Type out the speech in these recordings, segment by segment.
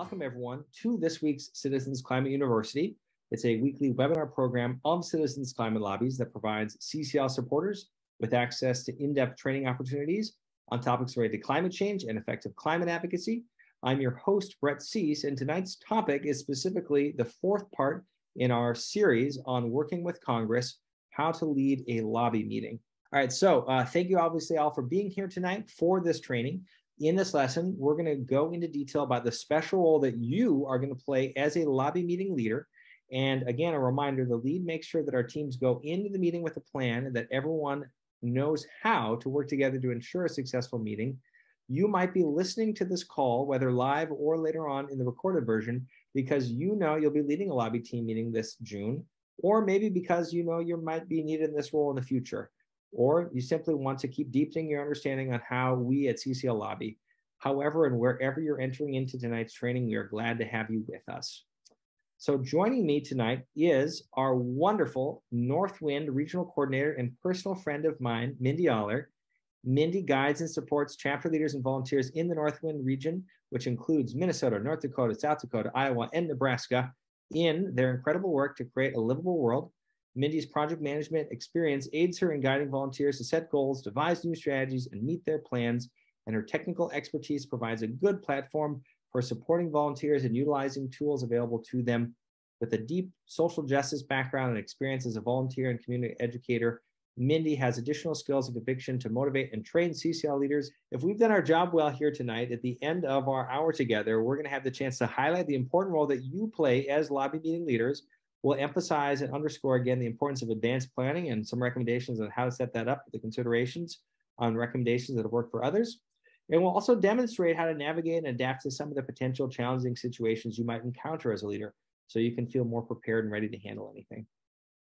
welcome everyone to this week's Citizens Climate University. It's a weekly webinar program of Citizens Climate Lobbies that provides CCL supporters with access to in-depth training opportunities on topics related to climate change and effective climate advocacy. I'm your host, Brett Cease, and tonight's topic is specifically the fourth part in our series on working with Congress, how to lead a lobby meeting. All right, so thank you obviously all for being here tonight for this training. In this lesson, we're going to go into detail about the special role that you are going to play as a lobby meeting leader. And again, a reminder, the lead makes sure that our teams go into the meeting with a plan and that everyone knows how to work together to ensure a successful meeting. You might be listening to this call, whether live or later on in the recorded version, because you know you'll be leading a lobby team meeting this June, or maybe because you know you might be needed in this role in the future. Or you simply want to keep deepening your understanding on how we at CCL lobby. However, and wherever you're entering into tonight's training, we are glad to have you with us. So joining me tonight is our wonderful Northwind Regional Coordinator and personal friend of mine, Mindy Aller. Mindy guides and supports chapter leaders and volunteers in the Northwind region, which includes Minnesota, North Dakota, South Dakota, Iowa, and Nebraska, in their incredible work to create a livable world. Mindy's project management experience aids her in guiding volunteers to set goals, devise new strategies, and meet their plans, and her technical expertise provides a good platform for supporting volunteers and utilizing tools available to them. With a deep social justice background and experience as a volunteer and community educator, Mindy has additional skills and conviction to motivate and train CCL leaders. If we've done our job well here tonight, at the end of our hour together, we're going to have the chance to highlight the important role that you play as lobby meeting leaders. We'll emphasize and underscore again the importance of advanced planning and some recommendations on how to set that up, the considerations on recommendations that have worked for others. And we'll also demonstrate how to navigate and adapt to some of the potential challenging situations you might encounter as a leader, so you can feel more prepared and ready to handle anything.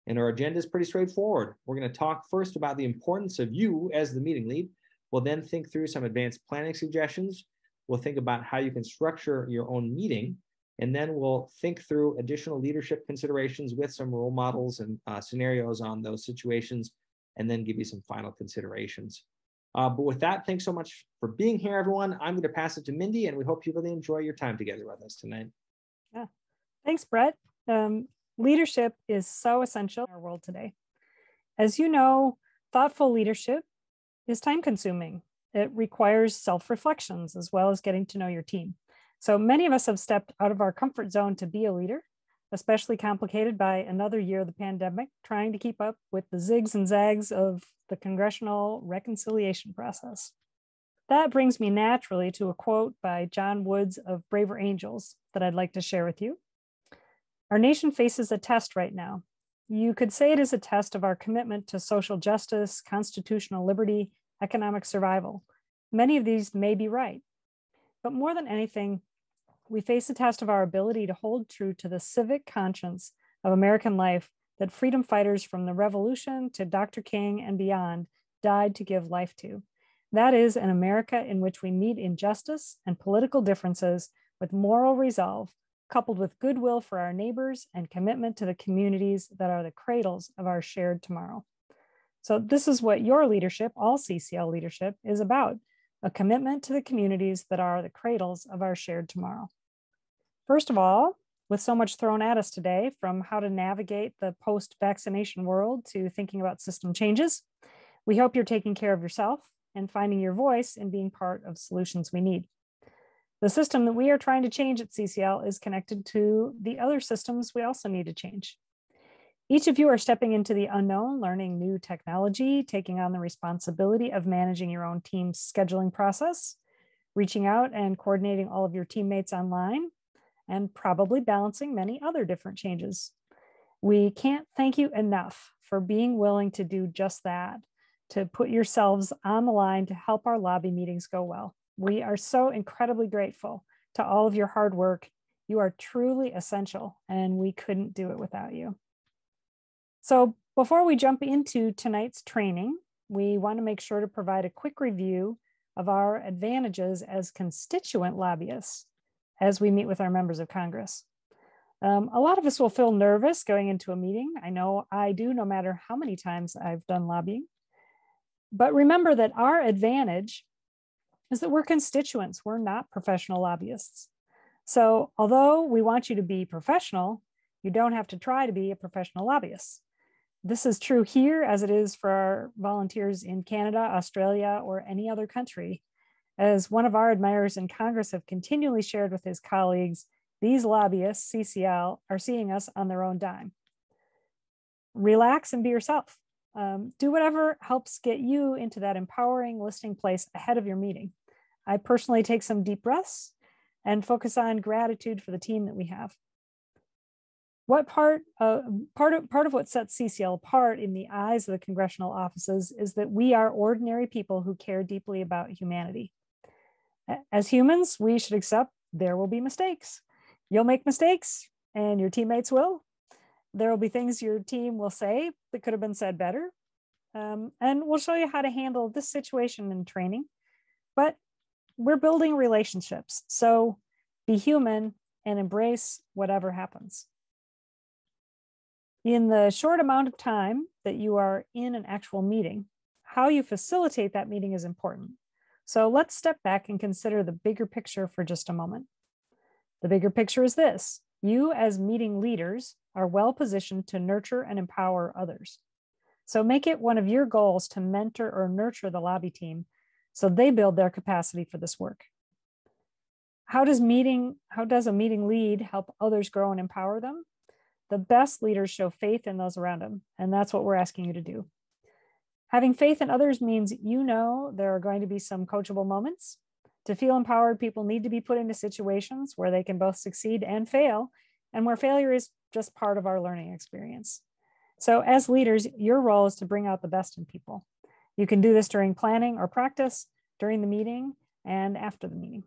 And our agenda is pretty straightforward. We're going to talk first about the importance of you as the meeting lead. We'll then think through some advanced planning suggestions. We'll think about how you can structure your own meeting. And then we'll think through additional leadership considerations with some role models and scenarios on those situations, and then give you some final considerations. But with that, thanks so much for being here, everyone. I'm going to pass it to Mindy, and we hope you really enjoy your time together with us tonight. Yeah, thanks, Brett. Leadership is so essential in our world today. As you know, thoughtful leadership is time-consuming. It requires self-reflections as well as getting to know your team. So many of us have stepped out of our comfort zone to be a leader, especially complicated by another year of the pandemic, trying to keep up with the zigs and zags of the congressional reconciliation process. That brings me naturally to a quote by John Woods of Braver Angels that I'd like to share with you. Our nation faces a test right now. You could say it is a test of our commitment to social justice, constitutional liberty, economic survival. Many of these may be right, but more than anything, we face a test of our ability to hold true to the civic conscience of American life that freedom fighters from the Revolution to Dr. King and beyond died to give life to. That is an America in which we meet injustice and political differences with moral resolve, coupled with goodwill for our neighbors and commitment to the communities that are the cradles of our shared tomorrow. So this is what your leadership, all CCL leadership, is about, a commitment to the communities that are the cradles of our shared tomorrow. First of all, with so much thrown at us today, from how to navigate the post-vaccination world to thinking about system changes, we hope you're taking care of yourself and finding your voice in being part of solutions we need. The system that we are trying to change at CCL is connected to the other systems we also need to change. Each of you are stepping into the unknown, learning new technology, taking on the responsibility of managing your own team's scheduling process, reaching out and coordinating all of your teammates online, and probably balancing many other different changes. We can't thank you enough for being willing to do just that, to put yourselves on the line to help our lobby meetings go well. We are so incredibly grateful to all of your hard work. You are truly essential, and we couldn't do it without you. So before we jump into tonight's training, we want to make sure to provide a quick review of our advantages as constituent lobbyists as we meet with our members of Congress. A lot of us will feel nervous going into a meeting. I know I do, no matter how many times I've done lobbying. But remember that our advantage is that we're constituents. We're not professional lobbyists. So although we want you to be professional, you don't have to try to be a professional lobbyist. This is true here as it is for our volunteers in Canada, Australia, or any other country. As one of our admirers in Congress have continually shared with his colleagues, these lobbyists, CCL, are seeing us on their own dime. Relax and be yourself. Do whatever helps get you into that empowering listening place ahead of your meeting. I personally take some deep breaths and focus on gratitude for the team that we have. What part of what sets CCL apart in the eyes of the congressional offices is that we are ordinary people who care deeply about humanity. As humans, we should accept there will be mistakes. You'll make mistakes and your teammates will. There will be things your team will say that could have been said better. And we'll show you how to handle this situation in training. But we're building relationships. So be human and embrace whatever happens. In the short amount of time that you are in an actual meeting, how you facilitate that meeting is important. So let's step back and consider the bigger picture for just a moment. The bigger picture is this: you as meeting leaders are well positioned to nurture and empower others. So make it one of your goals to mentor or nurture the lobby team so they build their capacity for this work. How does a meeting lead help others grow and empower them? The best leaders show faith in those around them, and that's what we're asking you to do. Having faith in others means you know there are going to be some coachable moments. To feel empowered, people need to be put into situations where they can both succeed and fail, and where failure is just part of our learning experience. So as leaders, your role is to bring out the best in people. You can do this during planning or practice, during the meeting, and after the meeting.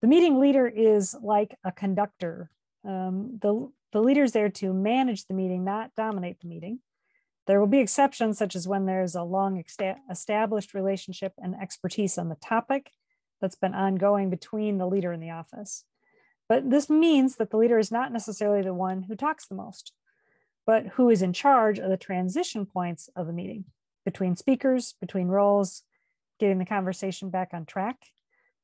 The meeting leader is like a conductor. The leader is there to manage the meeting, not dominate the meeting. There will be exceptions, such as when there's a long established relationship and expertise on the topic that's been ongoing between the leader and the office. But this means that the leader is not necessarily the one who talks the most, but who is in charge of the transition points of the meeting, between speakers, between roles, getting the conversation back on track,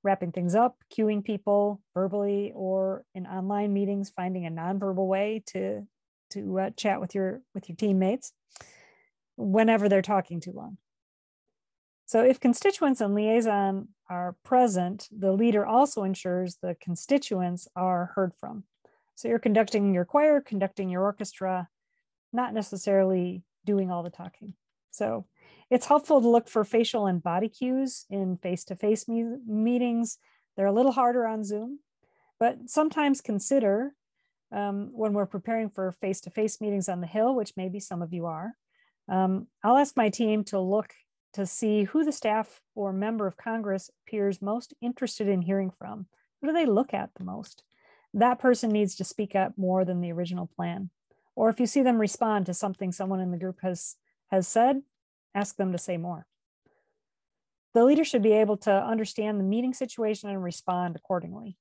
wrapping things up, cueing people verbally, or in online meetings, finding a nonverbal way to chat with your teammates whenever they're talking too long. So if constituents and liaison are present, the leader also ensures the constituents are heard from. So you're conducting your choir, conducting your orchestra, not necessarily doing all the talking. So it's helpful to look for facial and body cues in face-to-face meetings. They're a little harder on Zoom, but sometimes consider when we're preparing for face-to-face meetings on the Hill, which maybe some of you are, I'll ask my team to look to see who the staff or member of Congress appears most interested in hearing from. Who do they look at the most? That person needs to speak up more than the original plan. Or if you see them respond to something someone in the group has said, ask them to say more. The leader should be able to understand the meeting situation and respond accordingly.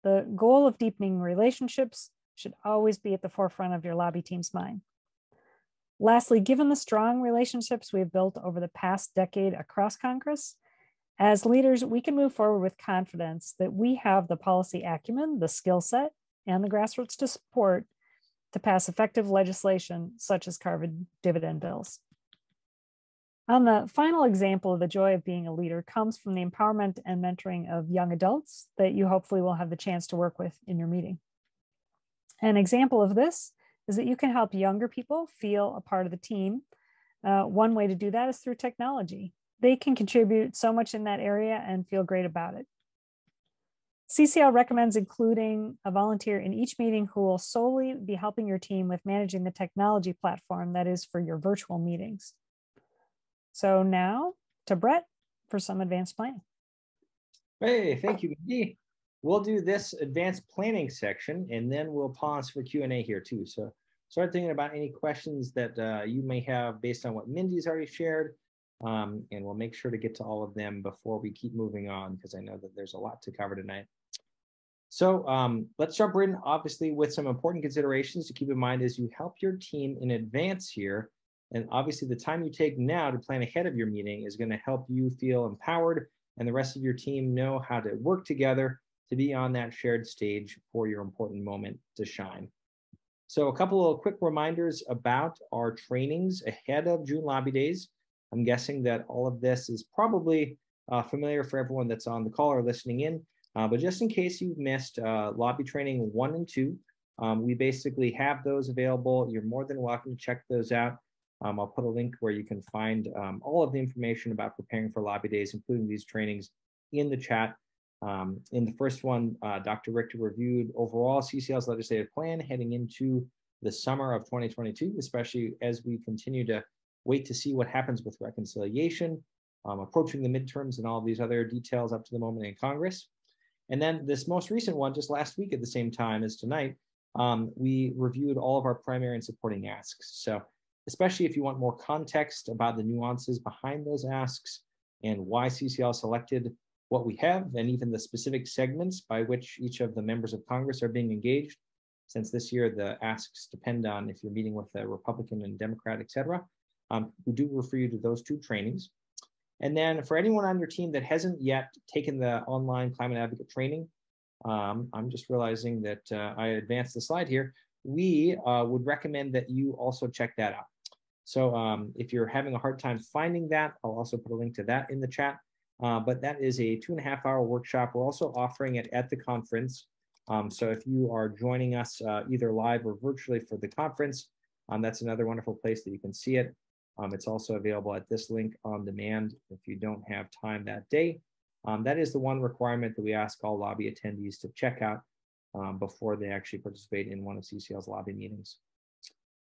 The goal of deepening relationships should always be at the forefront of your lobby team's mind. Lastly, given the strong relationships we've built over the past decade across Congress, as leaders, we can move forward with confidence that we have the policy acumen, the skill set, and the grassroots to support to pass effective legislation such as carbon dividend bills. On the final example of the joy of being a leader comes from the empowerment and mentoring of young adults that you hopefully will have the chance to work with in your meeting. An example of this is that you can help younger people feel a part of the team. One way to do that is through technology. They can contribute so much in that area and feel great about it. CCL recommends including a volunteer in each meeting who will solely be helping your team with managing the technology platform that is for your virtual meetings. So now to Brett for some advanced planning. Hey, thank you, Mindy. We'll do this advanced planning section, and then we'll pause for Q&A here too. So start thinking about any questions that you may have based on what Mindy's already shared, and we'll make sure to get to all of them before we keep moving on, because I know that there's a lot to cover tonight. So let's jump in, obviously, with some important considerations to keep in mind as you help your team in advance here. And obviously, the time you take now to plan ahead of your meeting is going to help you feel empowered and the rest of your team know how to work together to be on that shared stage for your important moment to shine. So a couple of quick reminders about our trainings ahead of June Lobby Days. I'm guessing that all of this is probably familiar for everyone that's on the call or listening in, but just in case you've missed Lobby Training 1 and 2, we basically have those available. You're more than welcome to check those out. I'll put a link where you can find all of the information about preparing for Lobby Days, including these trainings, in the chat. In the first one, Dr. Richter reviewed overall CCL's legislative plan heading into the summer of 2022, especially as we continue to wait to see what happens with reconciliation, approaching the midterms and all these other details up to the moment in Congress. And then this most recent one, just last week at the same time as tonight, we reviewed all of our primary and supporting asks. So especially if you want more context about the nuances behind those asks and why CCL selected what we have, and even the specific segments by which each of the members of Congress are being engaged, since this year the asks depend on if you're meeting with a Republican and Democrat, et cetera. We do refer you to those 2 trainings. And then for anyone on your team that hasn't yet taken the online climate advocate training, I'm just realizing that I advanced the slide here. We would recommend that you also check that out. So if you're having a hard time finding that, I'll also put a link to that in the chat. But that is a 2.5-hour workshop. We're also offering it at the conference. So if you are joining us either live or virtually for the conference, that's another wonderful place that you can see it. It's also available at this link on demand if you don't have time that day. That is the one requirement that we ask all lobby attendees to check out before they actually participate in one of CCL's lobby meetings.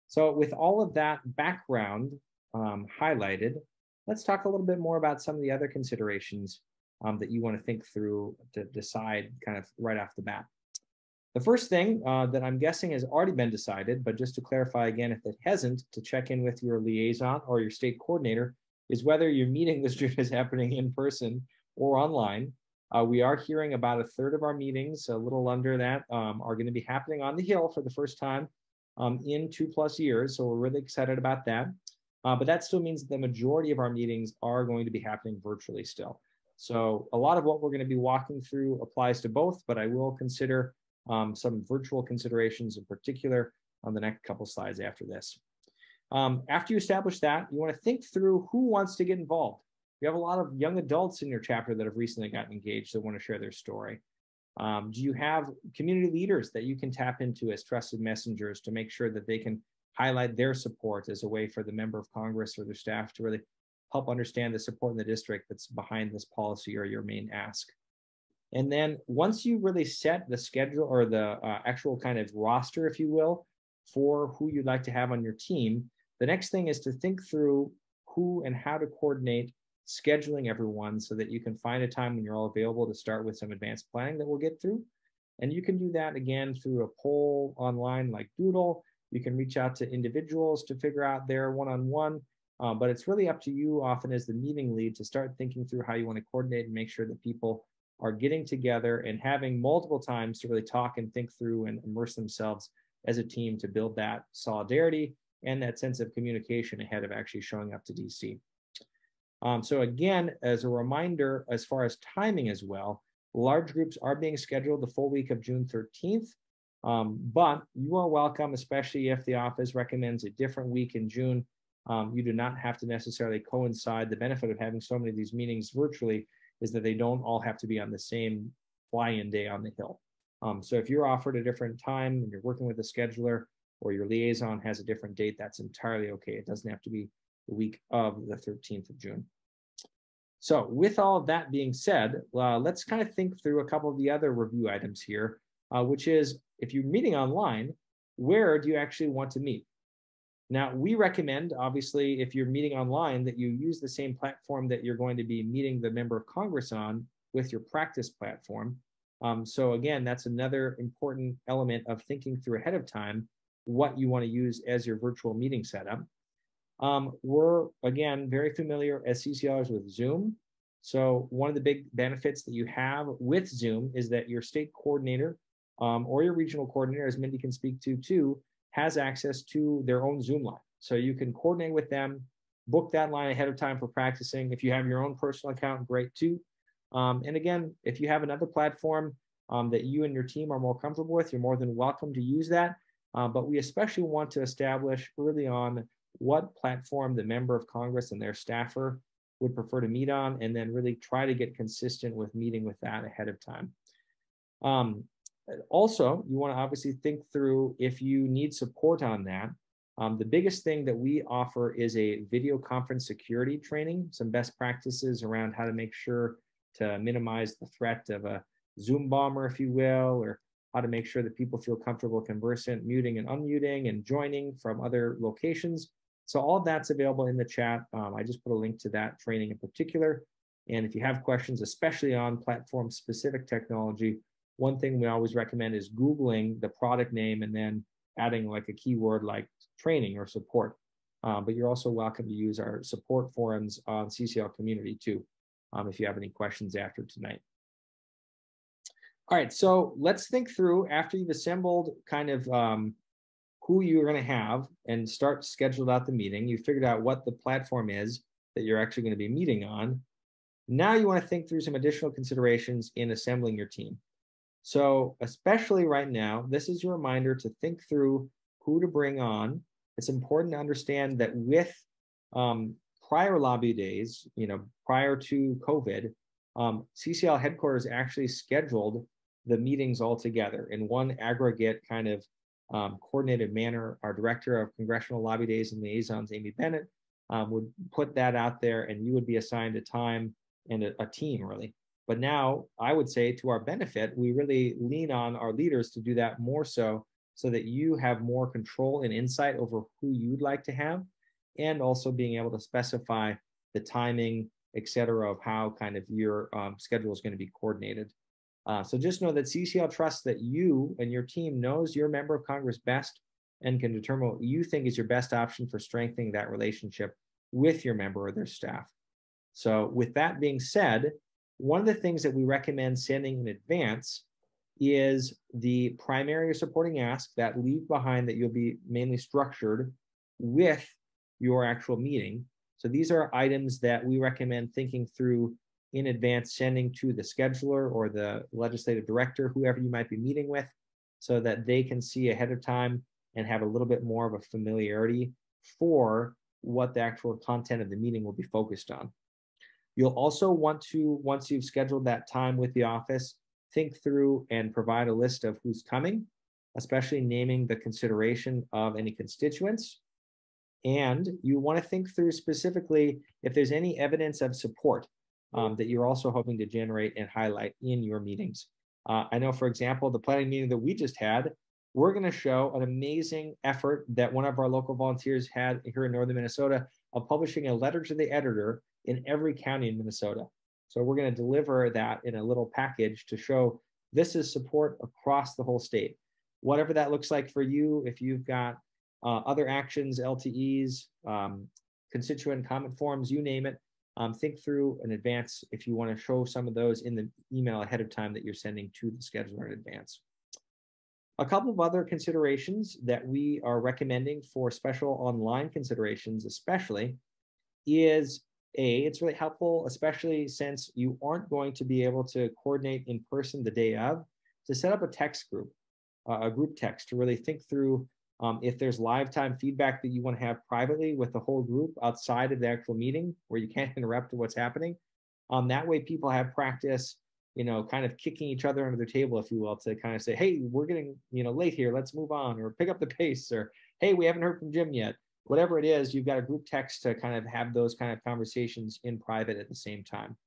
So with all of that background highlighted, let's talk a little bit more about some of the other considerations that you want to think through to decide kind of right off the bat. The first thing that I'm guessing has already been decided, but just to clarify again, if it hasn't, to check in with your liaison or your state coordinator, is whether your meeting this June is happening in person or online. We are hearing about 1/3 of our meetings, a little under that, are going to be happening on the Hill for the first time in 2+ years. So we're really excited about that. But that still means that the majority of our meetings are going to be happening virtually still. So a lot of what we're going to be walking through applies to both, but I will consider some virtual considerations in particular on the next couple slides after this. After you establish that, you want to think through who wants to get involved. You have a lot of young adults in your chapter that have recently gotten engaged that want to share their story. Do you have community leaders that you can tap into as trusted messengers to make sure that they can highlight their support as a way for the member of Congress or their staff to really help understand the support in the district that's behind this policy or your main ask? And then once you really set the schedule or the actual kind of roster, if you will, for who you'd like to have on your team, the next thing is to think through who and how to coordinate scheduling everyone so that you can find a time when you're all available to start with some advanced planning that we'll get through. And you can do that again through a poll online like Doodle. You can reach out to individuals to figure out their one-on-one, but it's really up to you often as the meeting lead to start thinking through how you want to coordinate and make sure that people are getting together and having multiple times to really talk and think through and immerse themselves as a team to build that solidarity and that sense of communication ahead of actually showing up to DC. So again, as a reminder, as far as timing as well, large groups are being scheduled the full week of June 13th, but you are welcome, especially if the office recommends a different week in June. You do not have to necessarily coincide. The benefit of having so many of these meetings virtually is that they don't all have to be on the same fly-in day on the Hill. So if you're offered a different time and you're working with a scheduler or your liaison has a different date, that's entirely okay. It doesn't have to be the week of the 13th of June. So with all of that being said, let's kind of think through a couple of the other review items here, which is if you're meeting online, where do you actually want to meet? Now, we recommend, obviously, if you're meeting online, that you use the same platform that you're going to be meeting the member of Congress on with your practice platform. So again, that's another important element of thinking through ahead of time what you want to use as your virtual meeting setup. We're, again, very familiar as CCLers with Zoom. So one of the big benefits that you have with Zoom is that your state coordinator or your regional coordinator, as Mindy can speak to too, has access to their own Zoom line. So you can coordinate with them, book that line ahead of time for practicing. If you have your own personal account, great too. And again, if you have another platform, that you and your team are more comfortable with, you're more than welcome to use that. But we especially want to establish early on what platform the member of Congress and their staffer would prefer to meet on, and then really try to get consistent with meeting with that ahead of time. Also, you want to obviously think through if you need support on that. The biggest thing that we offer is a video conference security training, some best practices around how to make sure to minimize the threat of a Zoom bomber, if you will, or how to make sure that people feel comfortable conversant, muting and unmuting and joining from other locations. So all of that's available in the chat. I just put a link to that training in particular. And if you have questions, especially on platform-specific technology, one thing we always recommend is Googling the product name and then adding like a keyword like training or support. But you're also welcome to use our support forums on CCL community too, if you have any questions after tonight. All right, so let's think through, after you've assembled kind of who you're going to have and start scheduled out the meeting, you figured out what the platform is that you're actually going to be meeting on. Now you want to think through some additional considerations in assembling your team. So especially right now, this is your reminder to think through who to bring on. It's important to understand that with prior lobby days, prior to COVID, CCL headquarters actually scheduled the meetings all together in one aggregate kind of coordinated manner. Our director of Congressional Lobby Days and Liaisons, Amy Bennett, would put that out there, and you would be assigned a time and a team, really. But now, I would say, to our benefit, we really lean on our leaders to do that more so that you have more control and insight over who you'd like to have, and also being able to specify the timing, et cetera, of how kind of your schedule is going to be coordinated. So just know that CCL trusts that you and your team knows your member of Congress best and can determine what you think is your best option for strengthening that relationship with your member or their staff. So with that being said, one of the things that we recommend sending in advance is the primary or supporting ask, that leave behind that you'll be mainly structured with your actual meeting. So these are items that we recommend thinking through in advance, sending to the scheduler or the legislative director, whoever you might be meeting with, so that they can see ahead of time and have a little bit more of a familiarity for what the actual content of the meeting will be focused on. You'll also want to, once you've scheduled that time with the office, think through and provide a list of who's coming, especially naming the consideration of any constituents. And you want to think through specifically if there's any evidence of support that you're also hoping to generate and highlight in your meetings. I know, for example, the planning meeting that we just had, we're going to show an amazing effort that one of our local volunteers had here in northern Minnesota of publishing a letter to the editor in every county in Minnesota. So we're going to deliver that in a little package to show this is support across the whole state. Whatever that looks like for you, if you've got other actions, LTEs, constituent comment forms, you name it, think through in advance if you want to show some of those in the email ahead of time that you're sending to the scheduler in advance. A couple of other considerations that we are recommending for special online considerations especially is it's really helpful, especially since you aren't going to be able to coordinate in person the day of, to set up a text group, a group text to really think through if there's live time feedback that you want to have privately with the whole group outside of the actual meeting where you can't interrupt what's happening. That way people have practice, kind of kicking each other under the table, if you will, to kind of say, hey, we're getting, late here, let's move on, or pick up the pace, or hey, we haven't heard from Jim yet. Whatever it is, you've got a group text to kind of have those kind of conversations in private at the same time.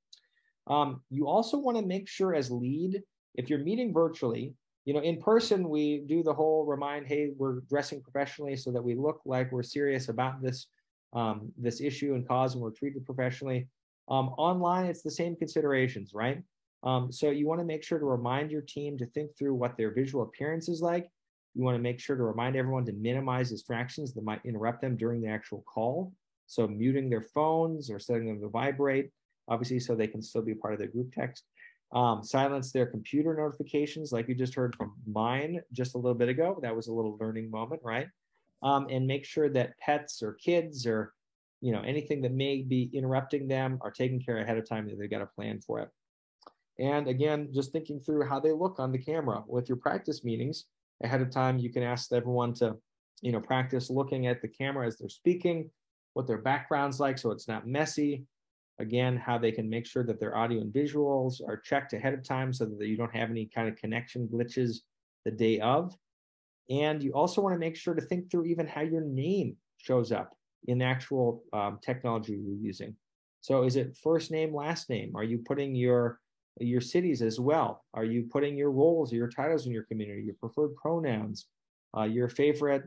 You also want to make sure as lead, if you're meeting virtually, in person, we do the whole remind, hey, we're dressing professionally so that we look like we're serious about this, this issue and cause, and we're treated professionally. Online, it's the same considerations, right? So you want to make sure to remind your team to think through what their visual appearance is like. You want to make sure to remind everyone to minimize distractions that might interrupt them during the actual call. So muting their phones or setting them to vibrate, obviously, so they can still be part of the group text. Silence their computer notifications, like you just heard from mine just a little bit ago. That was a little learning moment, right? And make sure that pets or kids or anything that may be interrupting them are taken care of ahead of time, that they've got a plan for it. And again, just thinking through how they look on the camera. With your practice meetings ahead of time, you can ask everyone to, practice looking at the camera as they're speaking, what their background's like so it's not messy. Again, how they can make sure that their audio and visuals are checked ahead of time so that you don't have any kind of connection glitches the day of. And you also want to make sure to think through even how your name shows up in the actual technology you're using. So is it first name, last name? Are you putting your cities as well? Are you putting your roles or your titles in your community, your preferred pronouns, your favorite,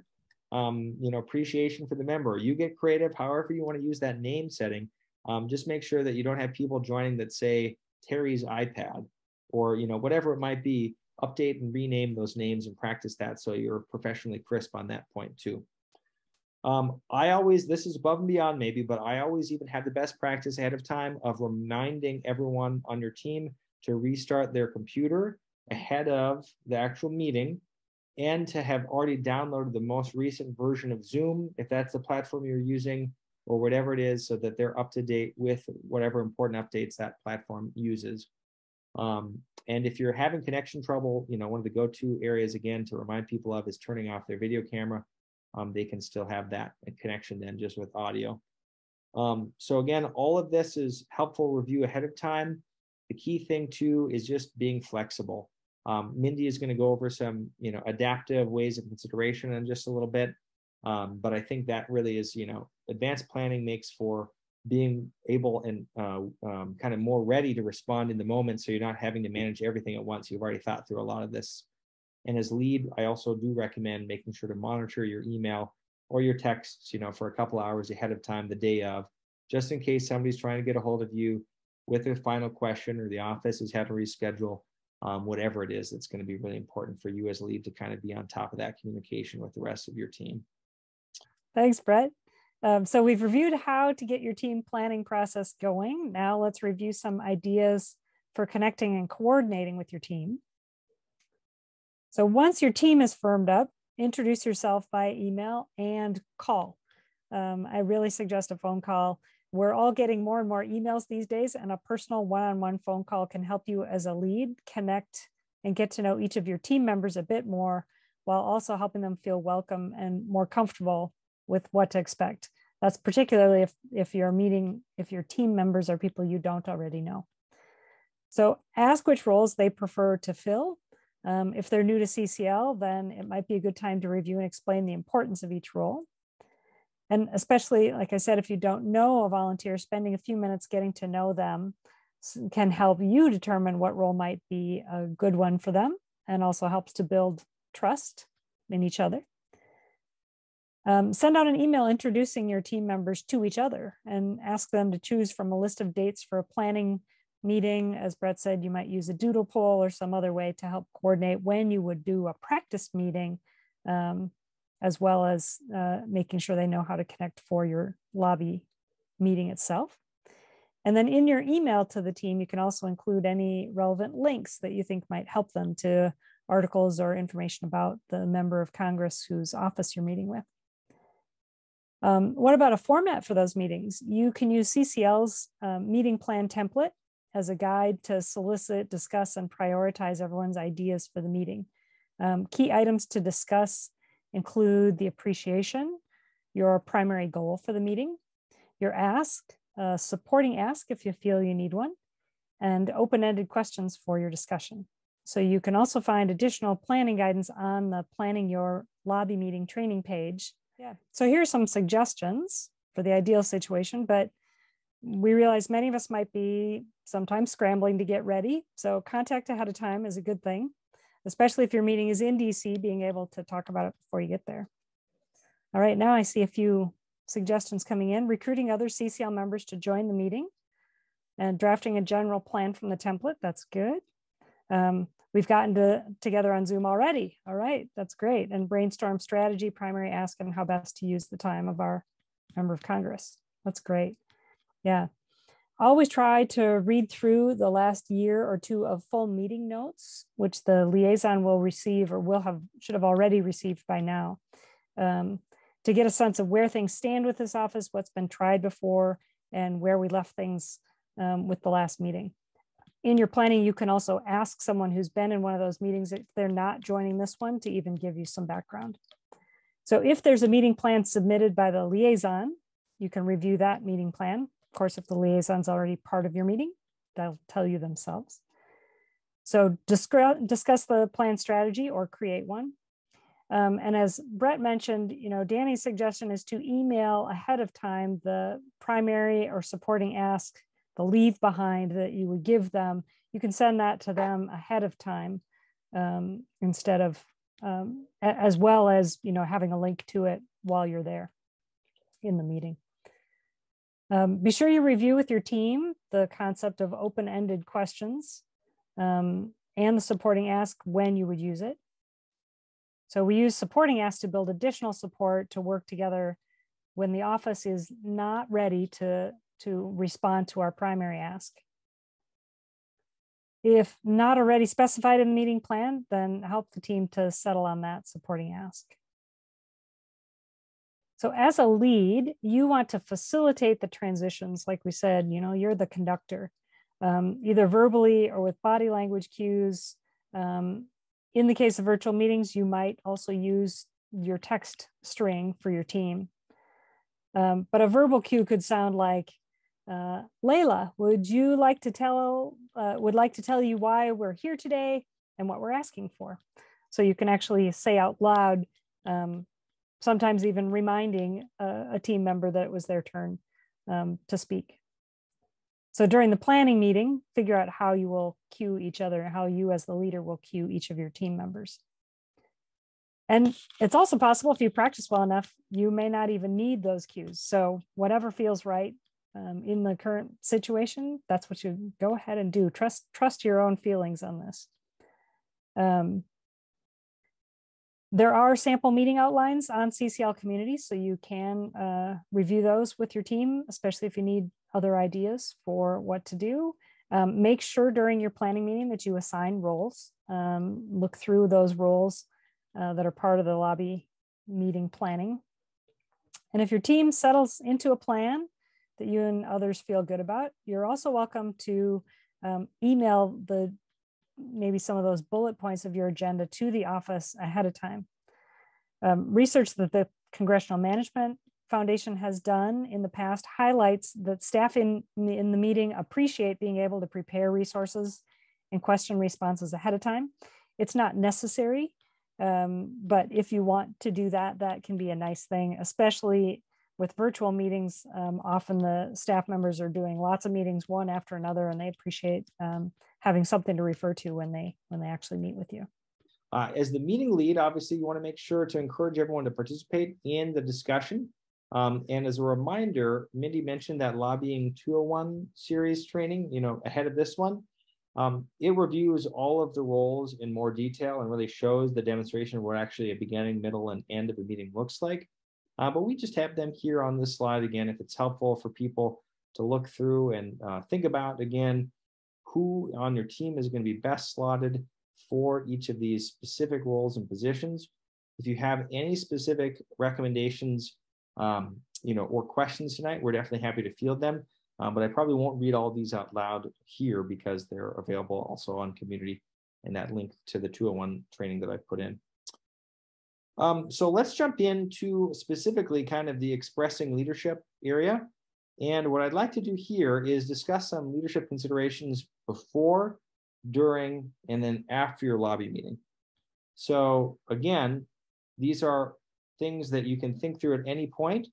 appreciation for the member? You get creative, however you want to use that name setting. Just make sure that you don't have people joining that say Terry's iPad or, whatever it might be. Update and rename those names and practice that so you're professionally crisp on that point too. This is above and beyond maybe, but I always even have the best practice ahead of time of reminding everyone on your team to restart their computer ahead of the actual meeting and to have already downloaded the most recent version of Zoom, if that's the platform you're using or whatever it is, so that they're up to date with whatever important updates that platform uses. And if you're having connection trouble, one of the go-to areas again to remind people of is turning off their video camera. They can still have that connection then just with audio. So again, all of this is helpful review ahead of time. The key thing too is just being flexible. Mindy is going to go over some, adaptive ways of consideration in just a little bit. But I think that really is, advanced planning makes for being able and kind of more ready to respond in the moment, so you're not having to manage everything at once. You've already thought through a lot of this. And as lead, I also do recommend making sure to monitor your email or your texts, for a couple hours ahead of time the day of, just in case somebody's trying to get a hold of you with a final question or the office is having to reschedule, whatever it is. It's going to be really important for you as lead to kind of be on top of that communication with the rest of your team. Thanks, Brett. So we've reviewed how to get your team planning process going. Now let's review some ideas for connecting and coordinating with your team. So once your team is firmed up, introduce yourself by email and call. I really suggest a phone call. We're all getting more and more emails these days, and a personal one-on-one phone call can help you as a lead connect and get to know each of your team members a bit more, while also helping them feel welcome and more comfortable with what to expect. That's particularly if your team members are people you don't already know. So ask which roles they prefer to fill. If they're new to CCL, then it might be a good time to review and explain the importance of each role. And especially, like I said, if you don't know a volunteer, spending a few minutes getting to know them can help you determine what role might be a good one for them, and also helps to build trust in each other. Send out an email introducing your team members to each other and ask them to choose from a list of dates for a planning meeting. As Brett said, you might use a doodle poll or some other way to help coordinate when you would do a practice meeting, as well as making sure they know how to connect for your lobby meeting itself. And then in your email to the team, you can also include any relevant links that you think might help them to articles or information about the member of Congress whose office you're meeting with. What about a format for those meetings? You can use CCL's meeting plan template as a guide to solicit, discuss, and prioritize everyone's ideas for the meeting. Key items to discuss include the appreciation, your primary goal for the meeting, your ask, supporting ask if you feel you need one, and open-ended questions for your discussion. So you can also find additional planning guidance on the Planning Your Lobby Meeting training page. Yeah. So here are some suggestions for the ideal situation, but we realize many of us might be sometimes scrambling to get ready. So contact ahead of time is a good thing, especially if your meeting is in DC, being able to talk about it before you get there. All right, now I see a few suggestions coming in. Recruiting other CCL members to join the meeting and drafting a general plan from the template. That's good. We've gotten together on Zoom already. All right, that's great. And brainstorm strategy, primary ask, and how best to use the time of our member of Congress. That's great. Yeah. Always try to read through the last year or two of full meeting notes, which the liaison will receive or should have already received by now, to get a sense of where things stand with this office, what's been tried before, and where we left things with the last meeting. In your planning, you can also ask someone who's been in one of those meetings if they're not joining this one to even give you some background. So if there's a meeting plan submitted by the liaison, you can review that meeting plan. Of course, if the liaison's already part of your meeting, they'll tell you themselves. So discuss the plan strategy or create one. And as Brett mentioned, Danny's suggestion is to email ahead of time the primary or supporting ask, the leave behind that you would give them. You can send that to them ahead of time instead of, as well as, having a link to it while you're there in the meeting. Be sure you review with your team the concept of open-ended questions and the supporting ask when you would use it. So we use supporting ask to build additional support to work together when the office is not ready to respond to our primary ask. If not already specified in the meeting plan, then help the team to settle on that supporting ask. So as a lead, you want to facilitate the transitions. Like we said, you're the conductor, either verbally or with body language cues. In the case of virtual meetings, you might also use your text string for your team. But a verbal cue could sound like, Layla, would like to tell you why we're here today and what we're asking for. So you can actually say out loud, sometimes even reminding a team member that it was their turn to speak. So during the planning meeting, figure out how you will cue each other, how you as the leader will cue each of your team members. And it's also possible if you practice well enough, you may not even need those cues. So whatever feels right in the current situation, that's what you go ahead and do. Trust your own feelings on this. There are sample meeting outlines on CCL Community, so you can review those with your team, especially if you need other ideas for what to do. Make sure during your planning meeting that you assign roles. Look through those roles that are part of the lobby meeting planning. And if your team settles into a plan that you and others feel good about, you're also welcome to email maybe some of those bullet points of your agenda to the office ahead of time. Research that the Congressional Management Foundation has done in the past highlights that staff in the meeting appreciate being able to prepare resources and question responses ahead of time. It's not necessary, but if you want to do that, that can be a nice thing, especially with virtual meetings. Often the staff members are doing lots of meetings one after another, and they appreciate having something to refer to when they actually meet with you. As the meeting lead, obviously, you want to make sure to encourage everyone to participate in the discussion. And as a reminder, Mindy mentioned that Lobbying 201 series training, ahead of this one. It reviews all of the roles in more detail and really shows the demonstration of what actually a beginning, middle, and end of a meeting looks like. But we just have them here on this slide again, if it's helpful for people to look through and think about, again, who on your team is going to be best slotted for each of these specific roles and positions. If you have any specific recommendations, or questions tonight, we're definitely happy to field them. But I probably won't read all these out loud here because they're available also on community and that link to the 201 training that I put in. So let's jump into specifically kind of the expressing leadership area. And what I'd like to do here is discuss some leadership considerations before, during, and then after your lobby meeting. So again, these are things that you can think through at any point,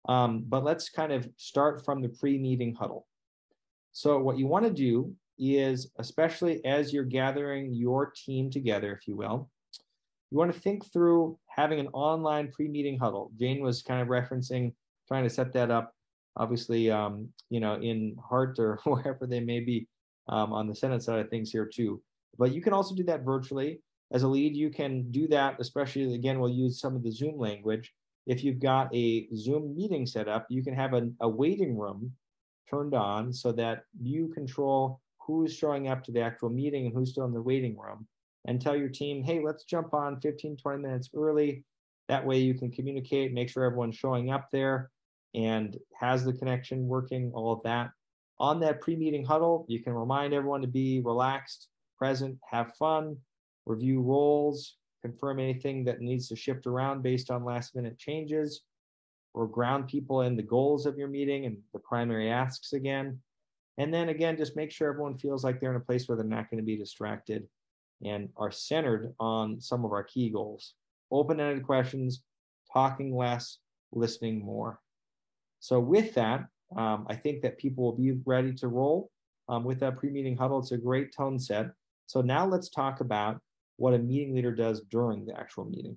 but let's kind of start from the pre-meeting huddle. So what you want to do is, especially as you're gathering your team together, if you will, you want to think through having an online pre-meeting huddle. Jane was kind of referencing trying to set that up, obviously, in Hart or wherever they may be on the Senate side of things here too. But you can also do that virtually. As a lead, you can do that, especially, again, we'll use some of the Zoom language. If you've got a Zoom meeting set up, you can have a waiting room turned on so that you control who's showing up to the actual meeting and who's still in the waiting room, and tell your team, hey, let's jump on 15, 20 minutes early. That way you can communicate, make sure everyone's showing up there and has the connection working, all of that. On that pre-meeting huddle, you can remind everyone to be relaxed, present, have fun, review roles, confirm anything that needs to shift around based on last-minute changes, or ground people in the goals of your meeting and the primary asks again. And then again, just make sure everyone feels like they're in a place where they're not going to be distracted and are centered on some of our key goals. Open-ended questions, talking less, listening more. So with that, I think that people will be ready to roll with that pre-meeting huddle. It's a great tone set. So now let's talk about what a meeting leader does during the actual meeting.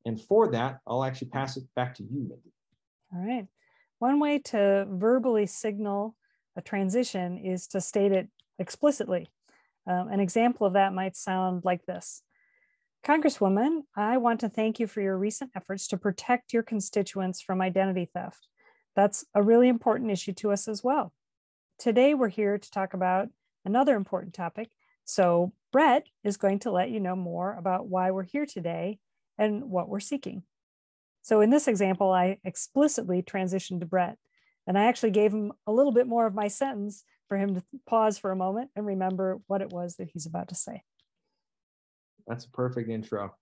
And for that, I'll actually pass it back to you, Mindy. All right. One way to verbally signal a transition is to state it explicitly. An example of that might sound like this. Congresswoman, I want to thank you for your recent efforts to protect your constituents from identity theft. That's a really important issue to us as well. Today, we're here to talk about another important topic. So Brett is going to let you know more about why we're here today and what we're seeking. So in this example, I explicitly transitioned to Brett, and I actually gave him a little bit more of my sentence for him to pause for a moment and remember what it was that he's about to say. That's a perfect intro.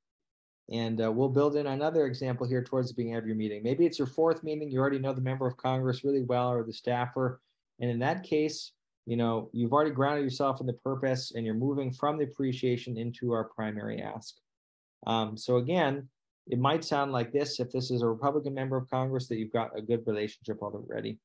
And we'll build in another example here towards the beginning of your meeting. Maybe it's your fourth meeting, you already know the member of Congress really well or the staffer. And in that case, you've already grounded yourself in the purpose and you're moving from the appreciation into our primary ask. So again, it might sound like this if this is a Republican member of Congress that you've got a good relationship already.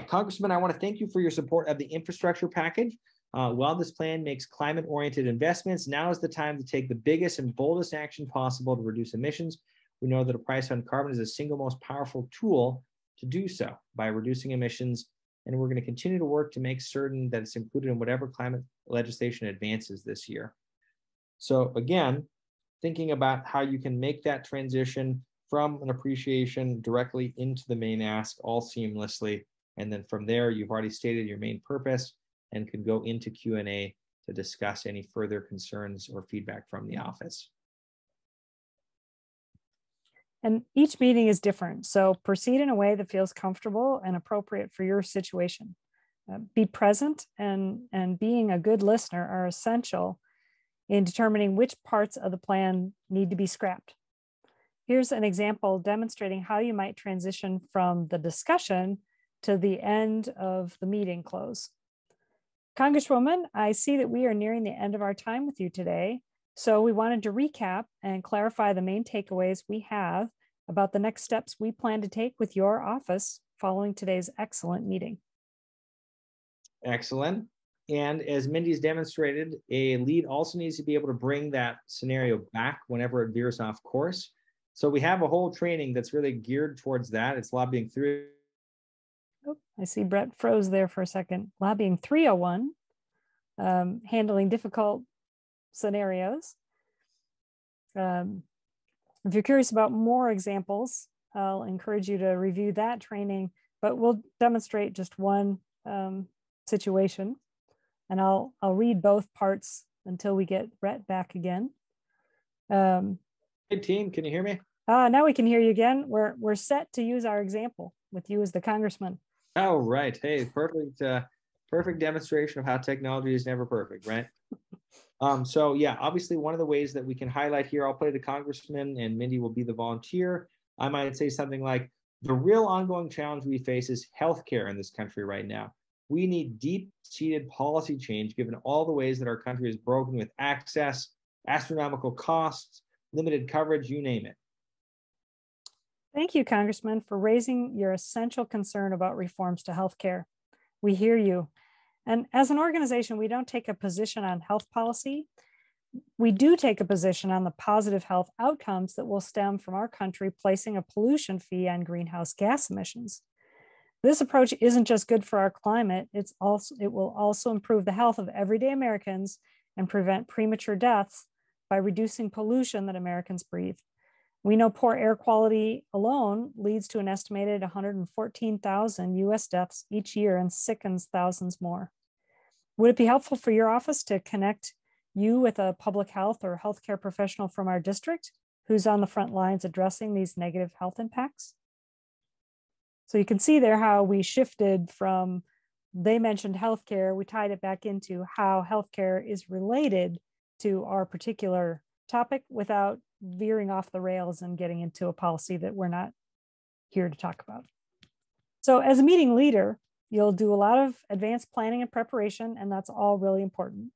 Congressman, I want to thank you for your support of the infrastructure package. While this plan makes climate-oriented investments, now is the time to take the biggest and boldest action possible to reduce emissions. We know that a price on carbon is the single most powerful tool to do so by reducing emissions, and we're going to continue to work to make certain that it's included in whatever climate legislation advances this year. So again, thinking about how you can make that transition from an appreciation directly into the main ask all seamlessly. And then from there, you've already stated your main purpose and can go into Q&A to discuss any further concerns or feedback from the office. And each meeting is different, so proceed in a way that feels comfortable and appropriate for your situation. Be present and being a good listener are essential in determining which parts of the plan need to be scrapped. Here's an example demonstrating how you might transition from the discussion to the end of the meeting close. Congresswoman, I see that we are nearing the end of our time with you today, so we wanted to recap and clarify the main takeaways we have about the next steps we plan to take with your office following today's excellent meeting. Excellent. And as Mindy's demonstrated, a lead also needs to be able to bring that scenario back whenever it veers off course. So we have a whole training that's really geared towards that. It's lobbying 3. Oh, I see Brett froze there for a second. Lobbying 301, handling difficult scenarios. If you're curious about more examples, I'll encourage you to review that training, but we'll demonstrate just one situation. And I'll read both parts until we get Brett back again. Hey team, can you hear me? Now we can hear you again. We're set to use our example with you as the congressman. Oh, right. Hey, perfect demonstration of how technology is never perfect, right? So yeah, obviously one of the ways that we can highlight here, I'll play the congressman and Mindy will be the volunteer. I might say something like, the real ongoing challenge we face is healthcare in this country right now. We need deep-seated policy change given all the ways that our country is broken with access, astronomical costs, limited coverage, you name it. Thank you, Congressman, for raising your essential concern about reforms to healthcare. We hear you. And as an organization, we don't take a position on health policy. We do take a position on the positive health outcomes that will stem from our country placing a pollution fee on greenhouse gas emissions. This approach isn't just good for our climate, it will also improve the health of everyday Americans and prevent premature deaths by reducing pollution that Americans breathe. We know poor air quality alone leads to an estimated 114,000 US deaths each year and sickens thousands more. Would it be helpful for your office to connect you with a public health or healthcare professional from our district who's on the front lines addressing these negative health impacts? So you can see there how we shifted from they mentioned healthcare. We tied it back into how healthcare is related to our particular topic without veering off the rails and getting into a policy that we're not here to talk about. So as a meeting leader, you'll do a lot of advanced planning and preparation, and that's all really important.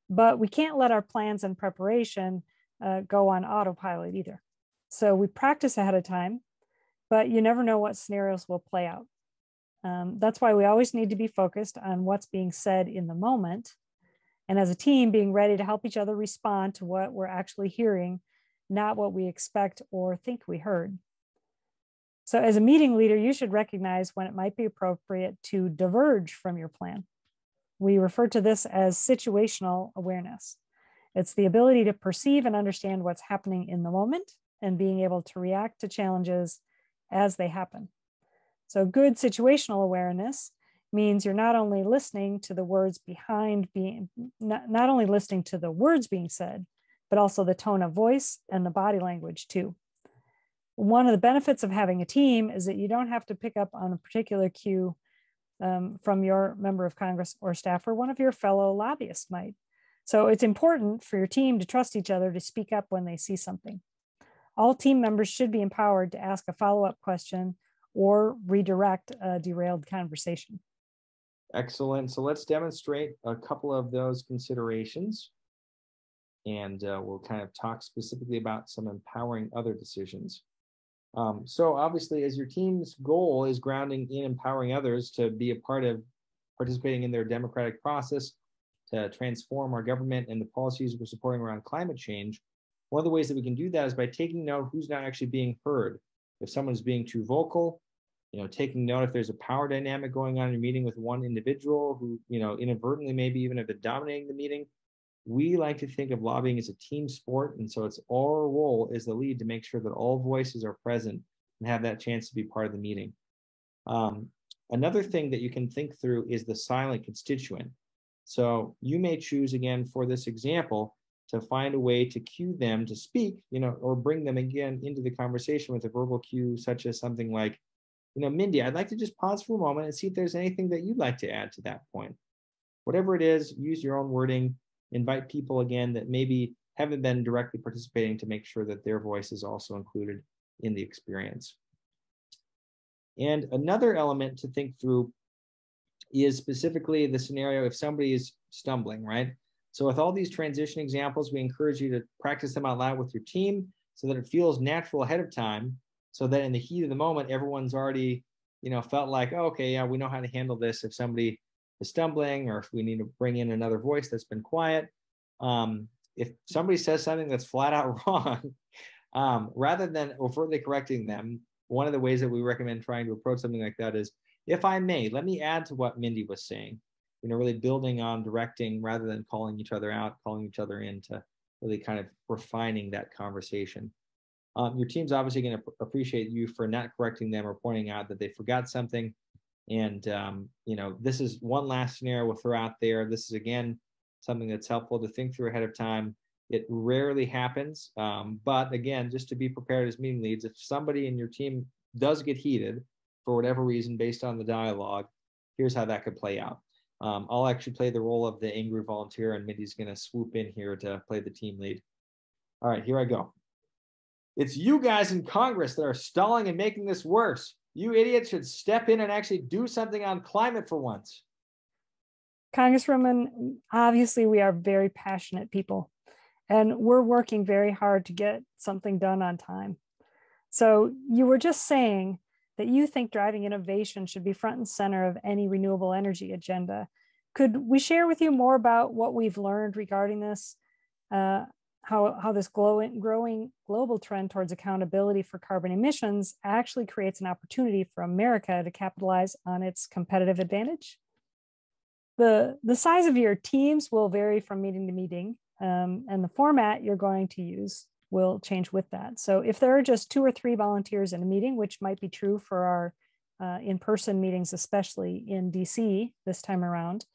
But we can't let our plans and preparation go on autopilot either. So we practice ahead of time, but you never know what scenarios will play out. That's why we always need to be focused on what's being said in the moment. And as a team, being ready to help each other respond to what we're actually hearing, not what we expect or think we heard. So as a meeting leader, you should recognize when it might be appropriate to diverge from your plan. We refer to this as situational awareness. It's the ability to perceive and understand what's happening in the moment and being able to react to challenges as they happen. So good situational awareness means you're not only listening to the words behind being, not only listening to the words being said, but also the tone of voice and the body language too. One of the benefits of having a team is that you don't have to pick up on a particular cue from your member of Congress or staff, or one of your fellow lobbyists might. So it's important for your team to trust each other to speak up when they see something. All team members should be empowered to ask a follow-up question or redirect a derailed conversation. Excellent. So let's demonstrate a couple of those considerations. And we'll kind of talk specifically about some empowering other decisions. So obviously, as your team's goal is grounding in empowering others to be a part of participating in their democratic process to transform our government and the policies we're supporting around climate change, one of the ways that we can do that is by taking note of who's not actually being heard. If someone's being too vocal, taking note if there's a power dynamic going on in your meeting with one individual who, inadvertently, maybe even if it's dominating the meeting. We like to think of lobbying as a team sport. And so it's our role as the lead to make sure that all voices are present and have that chance to be part of the meeting. Another thing that you can think through is the silent constituent. So you may choose, again, for this example, to find a way to cue them to speak, or bring them again into the conversation with a verbal cue, such as something like, Mindy, I'd like to just pause for a moment and see if there's anything that you'd like to add to that point. Whatever it is, use your own wording. Invite people again that maybe haven't been directly participating to make sure that their voice is also included in the experience. And another element to think through is specifically the scenario if somebody is stumbling, right? So with all these transition examples, we encourage you to practice them out loud with your team so that it feels natural ahead of time, so that in the heat of the moment, everyone's already, felt like, oh, okay, yeah, we know how to handle this if somebody is stumbling, or if we need to bring in another voice that's been quiet. If somebody says something that's flat out wrong, rather than overtly correcting them, one of the ways that we recommend trying to approach something like that is, if I may, let me add to what Mindy was saying, really building on directing rather than calling each other out, calling each other in, to really kind of refining that conversation. Your team's obviously going to appreciate you for not correcting them or pointing out that they forgot something. And, this is one last scenario we'll throw out there. This is, again, something that's helpful to think through ahead of time. It rarely happens. But again, just to be prepared as meeting leads, if somebody in your team does get heated for whatever reason based on the dialogue, here's how that could play out. I'll actually play the role of the angry volunteer, and Mindy's going to swoop in here to play the team lead. All right, here I go. It's you guys in Congress that are stalling and making this worse. You idiots should step in and actually do something on climate for once. Congresswoman, obviously we are very passionate people, and we're working very hard to get something done on time. So you were just saying that you think driving innovation should be front and center of any renewable energy agenda. Could we share with you more about what we've learned regarding this? How this growing global trend towards accountability for carbon emissions actually creates an opportunity for America to capitalize on its competitive advantage? The size of your teams will vary from meeting to meeting, and the format you're going to use will change with that. So if there are just 2 or 3 volunteers in a meeting, which might be true for our in-person meetings, especially in DC this time around,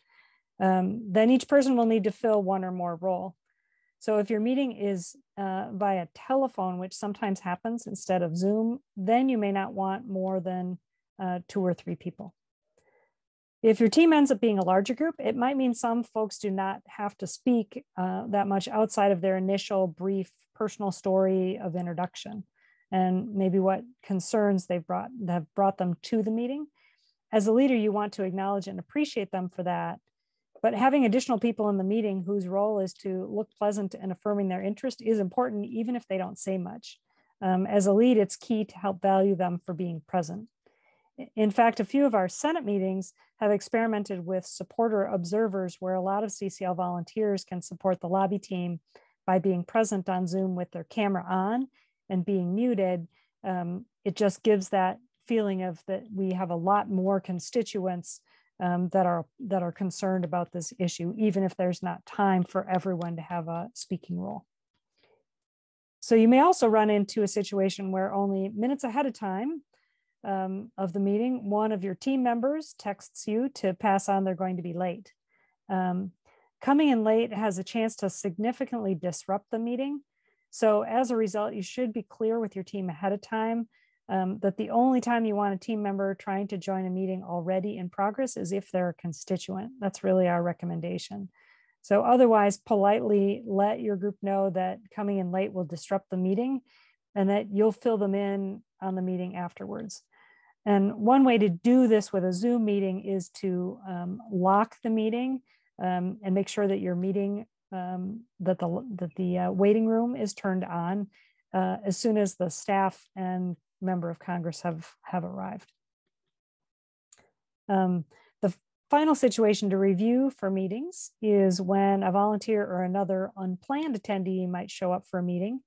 then each person will need to fill one or more role. So if your meeting is via telephone, which sometimes happens instead of Zoom, then you may not want more than 2 or 3 people. If your team ends up being a larger group, it might mean some folks do not have to speak that much outside of their initial brief personal story of introduction and maybe what concerns have brought them to the meeting. As a leader, you want to acknowledge and appreciate them for that. But having additional people in the meeting whose role is to look pleasant and affirming their interest is important, even if they don't say much. As a lead, it's key to help value them for being present. In fact, a few of our Senate meetings have experimented with supporter observers where a lot of CCL volunteers can support the lobby team by being present on Zoom with their camera on and being muted. It just gives that feeling of that we have a lot more constituents that are concerned about this issue, even if there's not time for everyone to have a speaking role. So you may also run into a situation where only minutes ahead of time of the meeting, one of your team members texts you to pass on they're going to be late. Coming in late has a chance to significantly disrupt the meeting. So as a result, you should be clear with your team ahead of time that the only time you want a team member trying to join a meeting already in progress is if they're a constituent. That's really our recommendation. So otherwise, politely let your group know that coming in late will disrupt the meeting and that you'll fill them in on the meeting afterwards. And one way to do this with a Zoom meeting is to lock the meeting and make sure that your meeting, that the waiting room is turned on as soon as the staff and member of Congress have arrived. The final situation to review for meetings is when a volunteer or another unplanned attendee might show up for a meeting.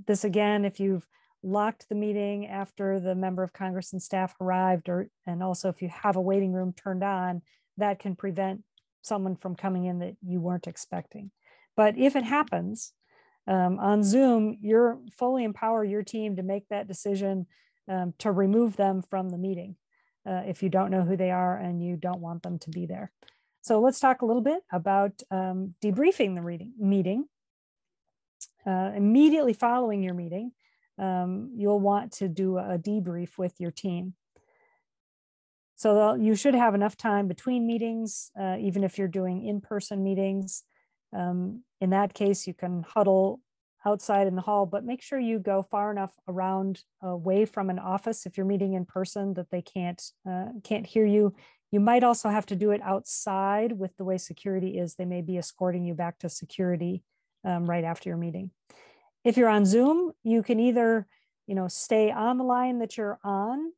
This again, if you've locked the meeting after the member of Congress and staff arrived, and also if you have a waiting room turned on, that can prevent someone from coming in that you weren't expecting. But if it happens on Zoom, you're fully empower your team to make that decision to remove them from the meeting if you don't know who they are and you don't want them to be there. So let's talk a little bit about debriefing the meeting. Immediately following your meeting, you'll want to do a debrief with your team. So you should have enough time between meetings, even if you're doing in-person meetings. In that case, you can huddle outside in the hall, but make sure you go far enough around away from an office if you're meeting in person that they can't hear you. You might also have to do it outside with the way security is. They may be escorting you back to security right after your meeting. If you're on Zoom, you can either stay on the line that you're on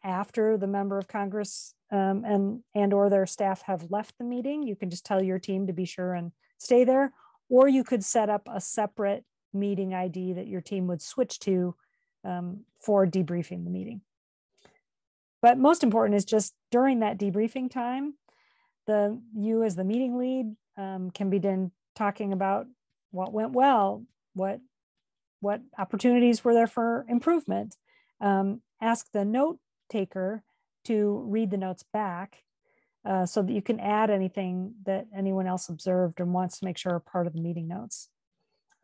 after the member of Congress and or their staff have left the meeting. You can just tell your team to be sure and stay there, or you could set up a separate meeting ID that your team would switch to for debriefing the meeting. But most important is just during that debriefing time, you as the meeting lead can begin talking about what went well, what opportunities were there for improvement. Ask the note taker to read the notes back so that you can add anything that anyone else observed and wants to make sure are part of the meeting notes.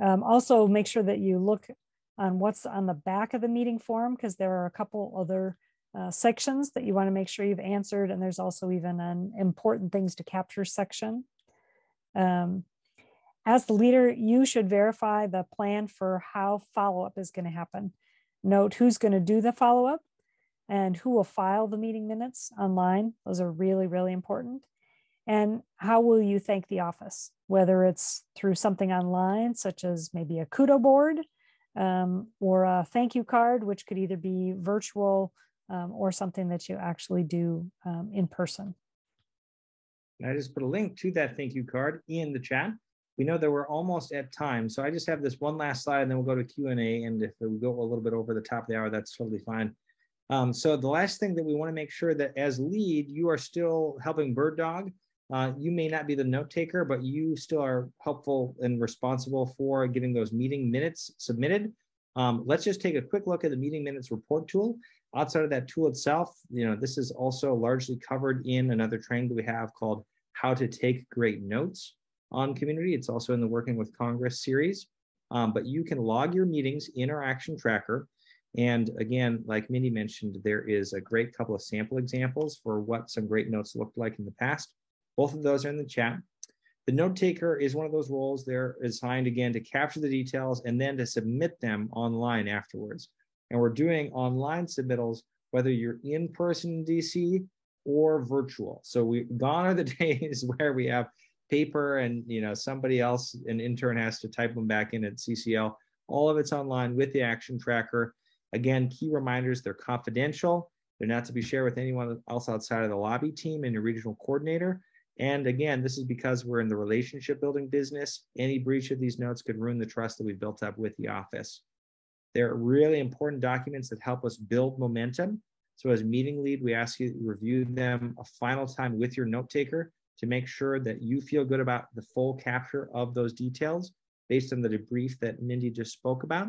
Also make sure that you look on what's on the back of the meeting form, because there are a couple other sections that you want to make sure you've answered, and there's also even an important things to capture section. As the leader, you should verify the plan for how follow-up is going to happen. Note who's going to do the follow-up and who will file the meeting minutes online. Those are really, really important. And how will you thank the office, whether it's through something online, such as maybe a kudo board or a thank you card, which could either be virtual or something that you actually do in person. I just put a link to that thank you card in the chat. We know that we're almost at time, so I just have this one last slide and then we'll go to Q&A, and if we go a little bit over the top of the hour, that's totally fine. So the last thing that we want to make sure that as lead, you are still helping Bird Dog. You may not be the note taker, but you still are helpful and responsible for getting those meeting minutes submitted. Let's just take a quick look at the meeting minutes report tool. Outside of that tool itself, this is also largely covered in another training that we have called How to Take Great Notes on Community. It's also in the Working with Congress series, but you can log your meetings in our action tracker. And again, like Mindy mentioned, there is a great couple of sample examples for what some great notes looked like in the past. Both of those are in the chat. The note taker is one of those roles. They're assigned again to capture the details and then to submit them online afterwards. And we're doing online submittals, whether you're in person in DC or virtual. So gone are the days where we have paper and somebody else, an intern, has to type them back in at CCL. All of it's online with the action tracker. Again, key reminders, they're confidential. They're not to be shared with anyone else outside of the lobby team and your regional coordinator. And again, this is because we're in the relationship building business. Any breach of these notes could ruin the trust that we've built up with the office. They're really important documents that help us build momentum. So as meeting lead, we ask you to review them a final time with your note taker to make sure that you feel good about the full capture of those details based on the debrief that Mindy just spoke about.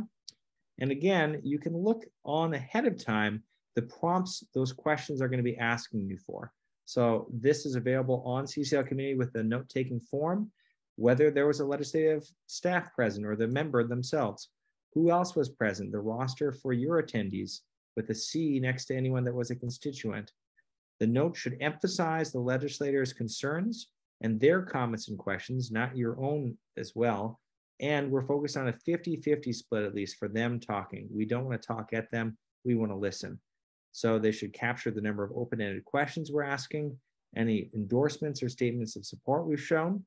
And again, you can look on ahead of time the prompts those questions are going to be asking you for. So this is available on CCL Community with the note-taking form, whether there was a legislative staff present or the member themselves. Who else was present? The roster for your attendees with a C next to anyone that was a constituent. The note should emphasize the legislators' concerns and their comments and questions, not your own as well. And we're focused on a 50-50 split, at least, for them talking. We don't want to talk at them. We want to listen. So they should capture the number of open-ended questions we're asking, any endorsements or statements of support we've shown,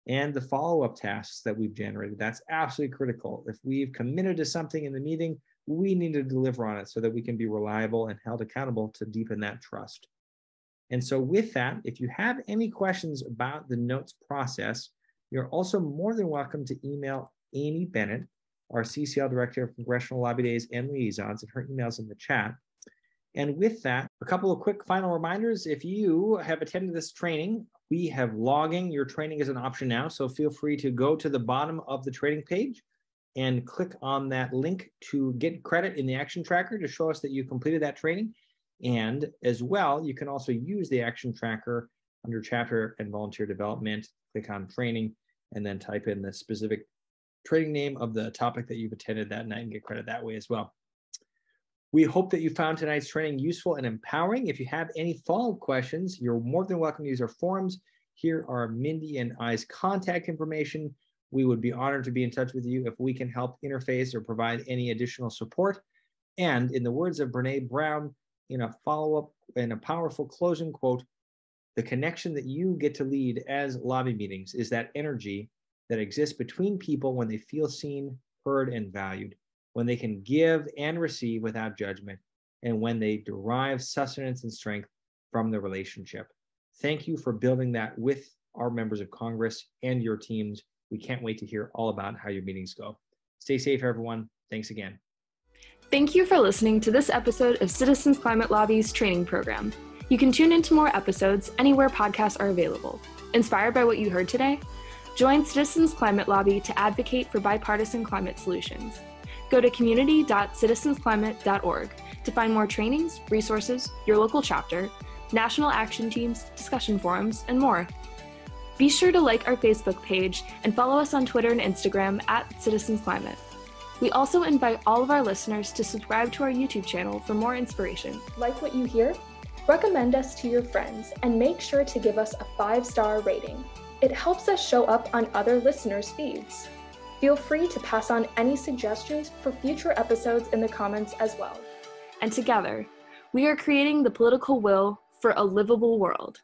and the follow-up tasks that we've generated. That's absolutely critical. If we've committed to something in the meeting, we need to deliver on it so that we can be reliable and held accountable to deepen that trust. And so with that, if you have any questions about the notes process, you're also more than welcome to email Amy Bennett, our CCL Director of Congressional Lobby Days and Liaisons, and her email's in the chat. And with that, a couple of quick final reminders. If you have attended this training, we have logging. Your training is an option now, so feel free to go to the bottom of the training page and click on that link to get credit in the action tracker to show us that you completed that training. And as well, you can also use the action tracker under chapter and volunteer development, click on training, and then type in the specific training name of the topic that you've attended that night and get credit that way as well. We hope that you found tonight's training useful and empowering. If you have any follow-up questions, you're more than welcome to use our forums. Here are Mindy and I's contact information. We would be honored to be in touch with you if we can help interface or provide any additional support. And in the words of Brene Brown, in a follow-up and a powerful closing quote, the connection that you get to lead as lobby meetings is that energy that exists between people when they feel seen, heard, and valued, when they can give and receive without judgment, and when they derive sustenance and strength from the relationship. Thank you for building that with our members of Congress and your teams. We can't wait to hear all about how your meetings go. Stay safe, everyone. Thanks again. Thank you for listening to this episode of Citizens Climate Lobby's training program. You can tune into more episodes anywhere podcasts are available. Inspired by what you heard today? Join Citizens Climate Lobby to advocate for bipartisan climate solutions. Go to community.citizensclimate.org to find more trainings, resources, your local chapter, national action teams, discussion forums, and more. Be sure to like our Facebook page and follow us on Twitter and Instagram @CitizensClimate. We also invite all of our listeners to subscribe to our YouTube channel for more inspiration. Like what you hear? Recommend us to your friends and make sure to give us a 5-star rating. It helps us show up on other listeners' feeds. Feel free to pass on any suggestions for future episodes in the comments as well. And together, we are creating the political will for a livable world.